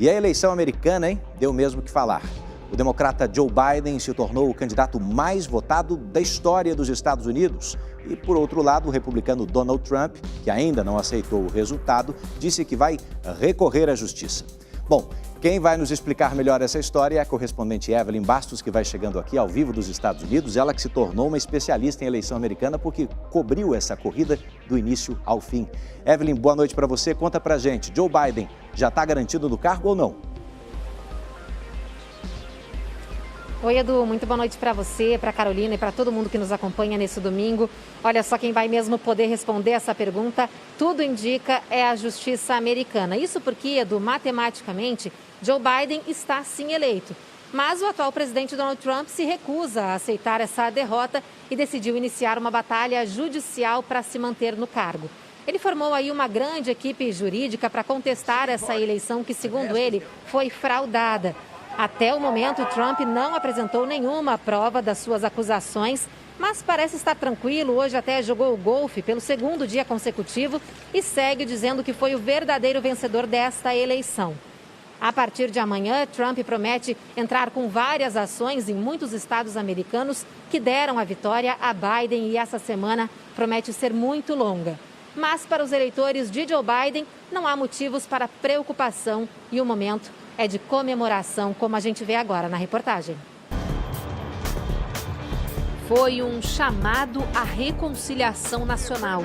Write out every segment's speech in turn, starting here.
E a eleição americana, hein? Deu mesmo o que falar. O democrata Joe Biden se tornou o candidato mais votado da história dos Estados Unidos. E, por outro lado, o republicano Donald Trump, que ainda não aceitou o resultado, disse que vai recorrer à justiça. Bom, quem vai nos explicar melhor essa história é a correspondente Evelyn Bastos, que vai chegando aqui ao vivo dos Estados Unidos. Ela que se tornou uma especialista em eleição americana porque cobriu essa corrida do início ao fim. Evelyn, boa noite para você. Conta pra gente, Joe Biden já está garantido no cargo ou não? Oi, Edu, muito boa noite para você, para Carolina e para todo mundo que nos acompanha nesse domingo. Olha só, quem vai mesmo poder responder essa pergunta, tudo indica, é a justiça americana. Isso porque, Edu, matematicamente, Joe Biden está sim eleito. Mas o atual presidente Donald Trump se recusa a aceitar essa derrota e decidiu iniciar uma batalha judicial para se manter no cargo. Ele formou aí uma grande equipe jurídica para contestar essa eleição que, segundo ele, foi fraudada. Até o momento, Trump não apresentou nenhuma prova das suas acusações, mas parece estar tranquilo. Hoje até jogou golfe pelo segundo dia consecutivo e segue dizendo que foi o verdadeiro vencedor desta eleição. A partir de amanhã, Trump promete entrar com várias ações em muitos estados americanos que deram a vitória a Biden, e essa semana promete ser muito longa. Mas para os eleitores de Joe Biden, não há motivos para preocupação e o momento é de comemoração, como a gente vê agora na reportagem. Foi um chamado à reconciliação nacional.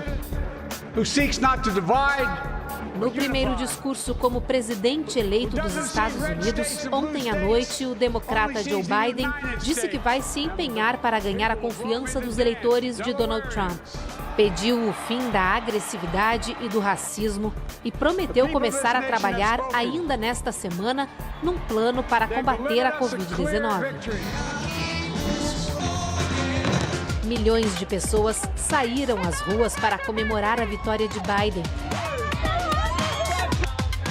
No primeiro discurso como presidente eleito dos Estados Unidos, ontem à noite, o democrata Joe Biden disse que vai se empenhar para ganhar a confiança dos eleitores de Donald Trump. Pediu o fim da agressividade e do racismo e prometeu começar a trabalhar ainda nesta semana num plano para combater a Covid-19. Milhões de pessoas saíram às ruas para comemorar a vitória de Biden.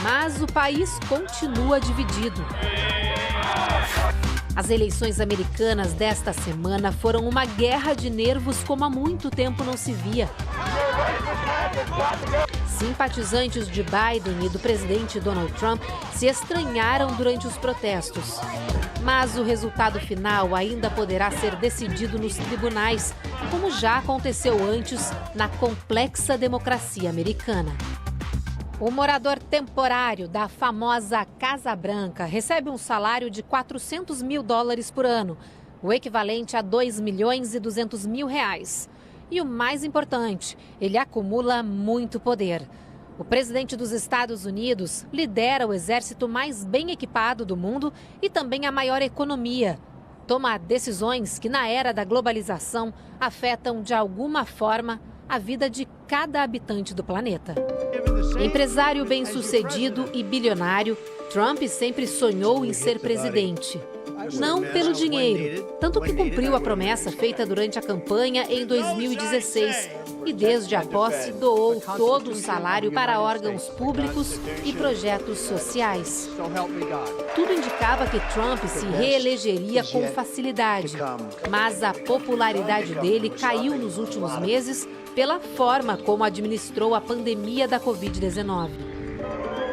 Mas o país continua dividido. As eleições americanas desta semana foram uma guerra de nervos como há muito tempo não se via. Simpatizantes de Biden e do presidente Donald Trump se estranharam durante os protestos. Mas o resultado final ainda poderá ser decidido nos tribunais, como já aconteceu antes na complexa democracia americana. O morador temporário da famosa Casa Branca recebe um salário de $400 mil por ano, o equivalente a R$2.200.000. E o mais importante, ele acumula muito poder. O presidente dos Estados Unidos lidera o exército mais bem equipado do mundo e também a maior economia. Toma decisões que, na era da globalização, afetam de alguma forma a vida de cada habitante do planeta. Empresário bem-sucedido e bilionário, Trump sempre sonhou em ser presidente. Não pelo dinheiro, tanto que cumpriu a promessa feita durante a campanha em 2016 e desde a posse doou todo o salário para órgãos públicos e projetos sociais. Tudo indicava que Trump se reelegeria com facilidade, mas a popularidade dele caiu nos últimos meses pela forma como administrou a pandemia da Covid-19.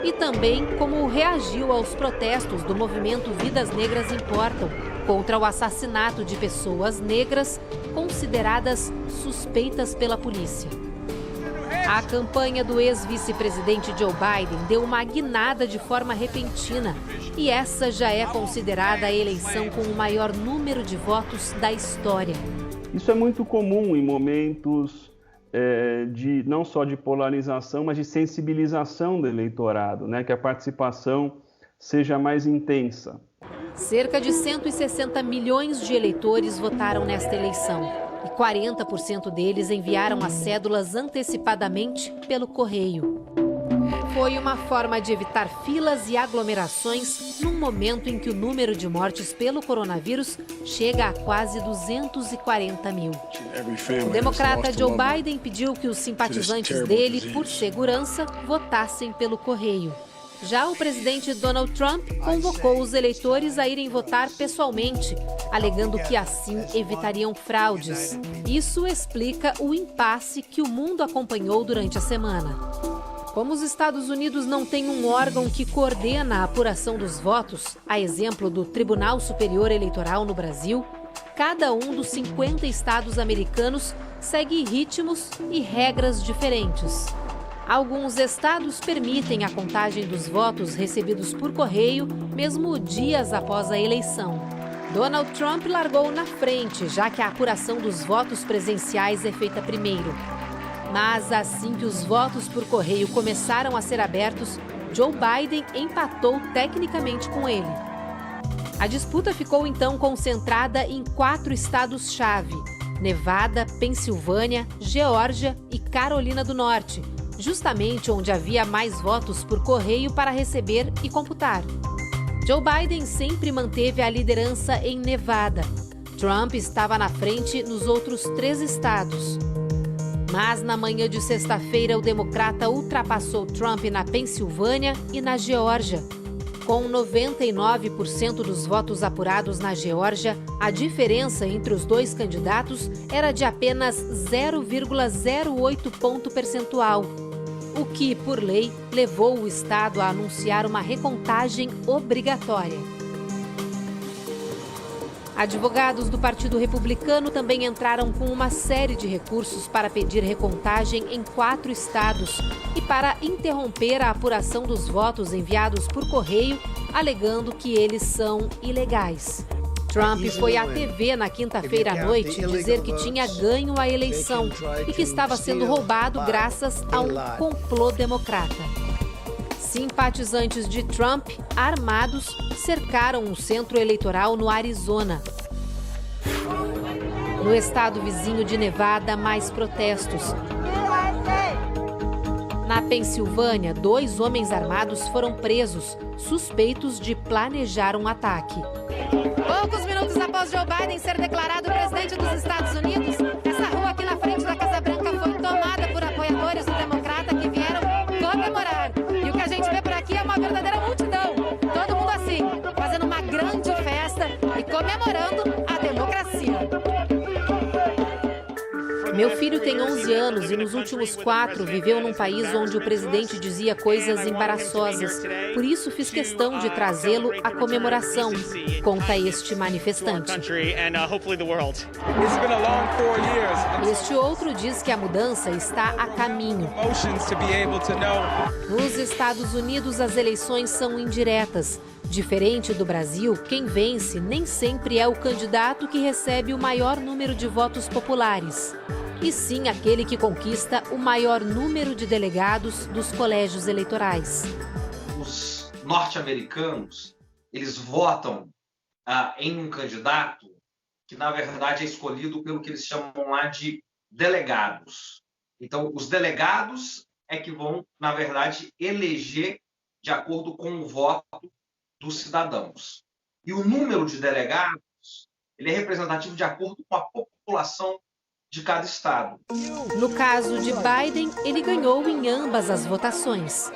E também como reagiu aos protestos do movimento Vidas Negras Importam contra o assassinato de pessoas negras consideradas suspeitas pela polícia. A campanha do ex-vice-presidente Joe Biden deu uma guinada de forma repentina e essa já é considerada a eleição com o maior número de votos da história. Isso é muito comum em momentos não só de polarização, mas de sensibilização do eleitorado, né? Que a participação seja mais intensa. Cerca de 160 milhões de eleitores votaram nesta eleição e 40% deles enviaram as cédulas antecipadamente pelo correio. Foi uma forma de evitar filas e aglomerações num momento em que o número de mortes pelo coronavírus chega a quase 240 mil. O democrata Joe Biden pediu que os simpatizantes dele, por segurança, votassem pelo correio. Já o presidente Donald Trump convocou os eleitores a irem votar pessoalmente, alegando que assim evitariam fraudes. Isso explica o impasse que o mundo acompanhou durante a semana. Como os Estados Unidos não têm um órgão que coordena a apuração dos votos, a exemplo do Tribunal Superior Eleitoral no Brasil, cada um dos 50 estados americanos segue ritmos e regras diferentes. Alguns estados permitem a contagem dos votos recebidos por correio, mesmo dias após a eleição. Donald Trump largou na frente, já que a apuração dos votos presenciais é feita primeiro. Mas assim que os votos por correio começaram a ser abertos, Joe Biden empatou tecnicamente com ele. A disputa ficou então concentrada em 4 estados-chave: Nevada, Pensilvânia, Geórgia e Carolina do Norte, justamente onde havia mais votos por correio para receber e computar. Joe Biden sempre manteve a liderança em Nevada. Trump estava na frente nos outros 3 estados. Mas na manhã de sexta-feira, o democrata ultrapassou Trump na Pensilvânia e na Geórgia. Com 99% dos votos apurados na Geórgia, a diferença entre os 2 candidatos era de apenas 0,08 ponto percentual, o que, por lei, levou o estado a anunciar uma recontagem obrigatória. Advogados do Partido Republicano também entraram com uma série de recursos para pedir recontagem em 4 estados e para interromper a apuração dos votos enviados por correio, alegando que eles são ilegais. Trump foi à TV na quinta-feira à noite dizer que tinha ganho a eleição e que estava sendo roubado graças a um complô democrata. Simpatizantes de Trump, armados, cercaram um centro eleitoral no Arizona. No estado vizinho de Nevada, mais protestos. Na Pensilvânia, 2 homens armados foram presos, suspeitos de planejar um ataque. Poucos minutos após Joe Biden ser declarado presidente dos Estados Unidos, essa rua aqui na frente da Casa Branca foi tomada por apoiadores do democrata que vieram comemorar. E o que a gente vê por aqui é uma verdadeira multidão. Todo mundo assim, fazendo uma grande festa e comemorando a democracia. Meu filho tem 11 anos e nos últimos 4 viveu num país onde o presidente dizia coisas embaraçosas. Por isso fiz questão de trazê-lo à comemoração, conta este manifestante. Este outro diz que a mudança está a caminho. Nos Estados Unidos, as eleições são indiretas. Diferente do Brasil, quem vence nem sempre é o candidato que recebe o maior número de votos populares, e sim aquele que conquista o maior número de delegados dos colégios eleitorais. Os norte-americanos, eles votam em um candidato que, na verdade, é escolhido pelo que eles chamam lá de delegados. Então, os delegados é que vão, na verdade, eleger de acordo com o voto dos cidadãos. E o número de delegados, ele é representativo de acordo com a população de cada estado. No caso de Biden, ele ganhou em ambas as votações.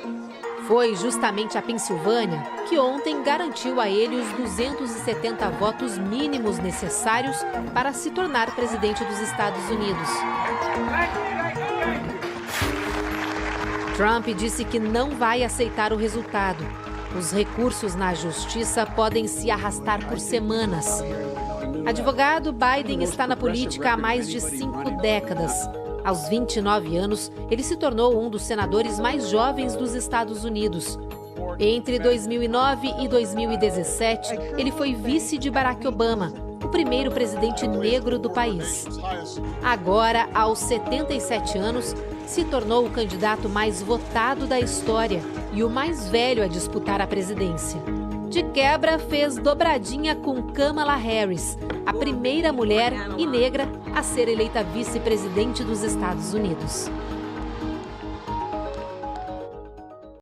Foi justamente a Pensilvânia que ontem garantiu a ele os 270 votos mínimos necessários para se tornar presidente dos Estados Unidos. Trump disse que não vai aceitar o resultado. Os recursos na justiça podem se arrastar por semanas. Advogado, Biden está na política há mais de 5 décadas. Aos 29 anos, ele se tornou um dos senadores mais jovens dos Estados Unidos. Entre 2009 e 2017, ele foi vice de Barack Obama, o primeiro presidente negro do país. Agora, aos 77 anos, se tornou o candidato mais votado da história e o mais velho a disputar a presidência. De quebra, fez dobradinha com Kamala Harris, a primeira mulher e negra a ser eleita vice-presidente dos Estados Unidos.